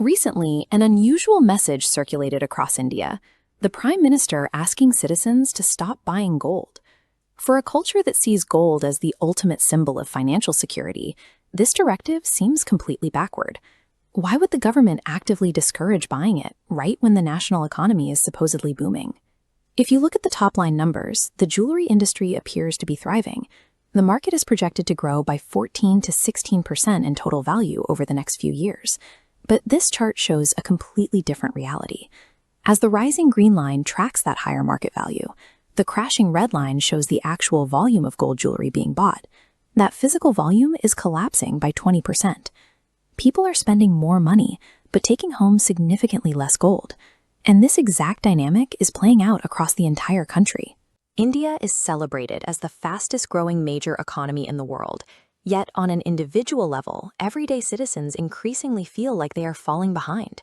Recently, an unusual message circulated across India, the Prime Minister asking citizens to stop buying gold. For a culture that sees gold as the ultimate symbol of financial security, this directive seems completely backward. Why would the government actively discourage buying it right when the national economy is supposedly booming? If you look at the top-line numbers, the jewelry industry appears to be thriving. The market is projected to grow by 14 to 16% in total value over the next few years. But this chart shows a completely different reality. As the rising green line tracks that higher market value, the crashing red line shows the actual volume of gold jewelry being bought. That physical volume is collapsing by 20%. People are spending more money, but taking home significantly less gold. And this exact dynamic is playing out across the entire country. India is celebrated as the fastest-growing major economy in the world. Yet, on an individual level, everyday citizens increasingly feel like they are falling behind.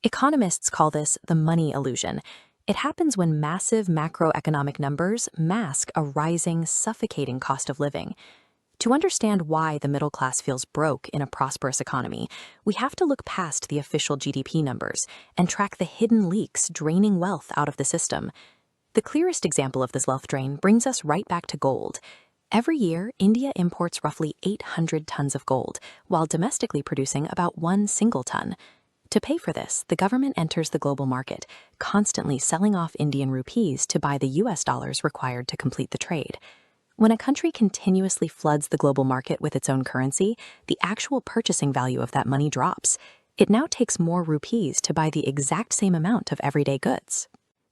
Economists call this the money illusion. It happens when massive macroeconomic numbers mask a rising, suffocating cost of living. To understand why the middle class feels broke in a prosperous economy, we have to look past the official GDP numbers and track the hidden leaks draining wealth out of the system. The clearest example of this wealth drain brings us right back to gold. Every year, India imports roughly 800 tons of gold, while domestically producing about 1 single ton. To pay for this, the government enters the global market, constantly selling off Indian rupees to buy the US dollars required to complete the trade. When a country continuously floods the global market with its own currency, the actual purchasing value of that money drops. It now takes more rupees to buy the exact same amount of everyday goods.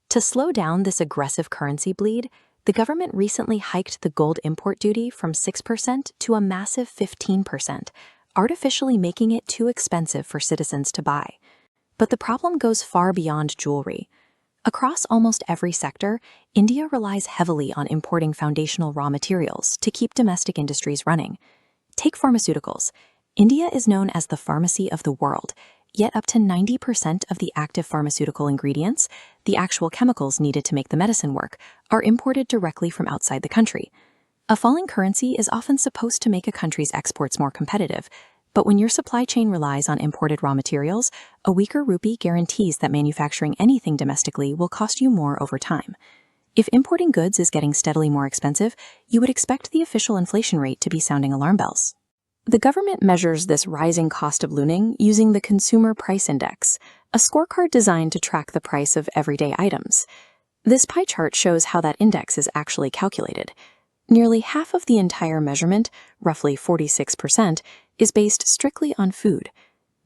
To slow down this aggressive currency bleed, the government recently hiked the gold import duty from 6% to a massive 15%, artificially making it too expensive for citizens to buy. But the problem goes far beyond jewelry. Across almost every sector, India relies heavily on importing foundational raw materials to keep domestic industries running. Take pharmaceuticals. India is known as the pharmacy of the world, yet up to 90% of the active pharmaceutical ingredients, the actual chemicals needed to make the medicine work, are imported directly from outside the country. A falling currency is often supposed to make a country's exports more competitive, but when your supply chain relies on imported raw materials, a weaker rupee guarantees that manufacturing anything domestically will cost you more over time. If importing goods is getting steadily more expensive, you would expect the official inflation rate to be sounding alarm bells. The government measures this rising cost of looning using the Consumer Price Index, a scorecard designed to track the price of everyday items. This pie chart shows how that index is actually calculated. Nearly half of the entire measurement, roughly 46%, is based strictly on food.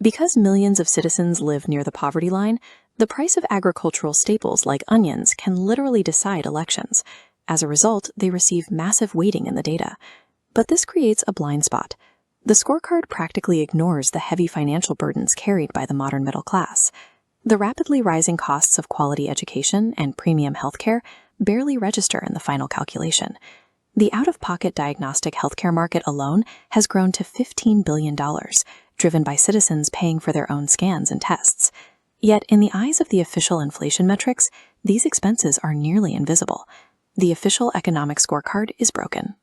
Because millions of citizens live near the poverty line, the price of agricultural staples like onions can literally decide elections. As a result, they receive massive weighting in the data. But this creates a blind spot. The scorecard practically ignores the heavy financial burdens carried by the modern middle class. The rapidly rising costs of quality education and premium healthcare barely register in the final calculation. The out-of-pocket diagnostic healthcare market alone has grown to $15 billion, driven by citizens paying for their own scans and tests. Yet, in the eyes of the official inflation metrics, these expenses are nearly invisible. The official economic scorecard is broken.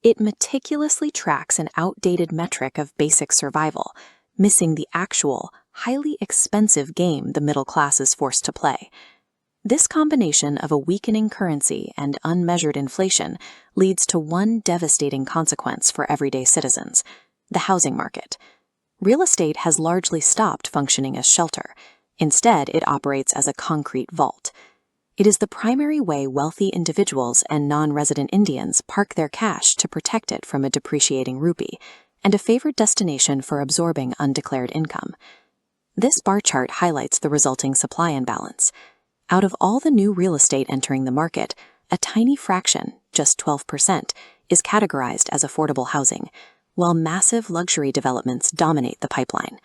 It meticulously tracks an outdated metric of basic survival, missing the actual, highly expensive game the middle class is forced to play. This combination of a weakening currency and unmeasured inflation leads to one devastating consequence for everyday citizens: the housing market. Real estate has largely stopped functioning as shelter. Instead, it operates as a concrete vault. It is the primary way wealthy individuals and non-resident Indians park their cash to protect it from a depreciating rupee, and a favored destination for absorbing undeclared income. This bar chart highlights the resulting supply imbalance. Out of all the new real estate entering the market, a tiny fraction, just 12%, is categorized as affordable housing, while massive luxury developments dominate the pipeline.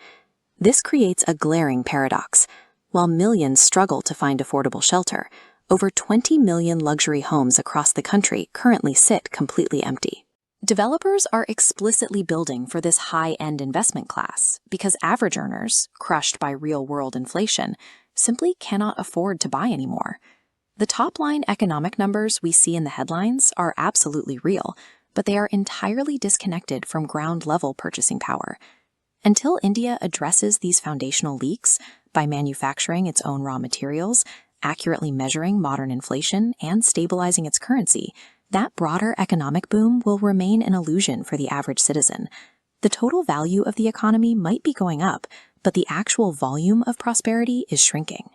This creates a glaring paradox. While millions struggle to find affordable shelter, over 20 million luxury homes across the country currently sit completely empty. Developers are explicitly building for this high-end investment class because average earners, crushed by real-world inflation, simply cannot afford to buy anymore. The top-line economic numbers we see in the headlines are absolutely real, but they are entirely disconnected from ground-level purchasing power. Until India addresses these foundational leaks by manufacturing its own raw materials, accurately measuring modern inflation, and stabilizing its currency, that broader economic boom will remain an illusion for the average citizen. The total value of the economy might be going up, but the actual volume of prosperity is shrinking.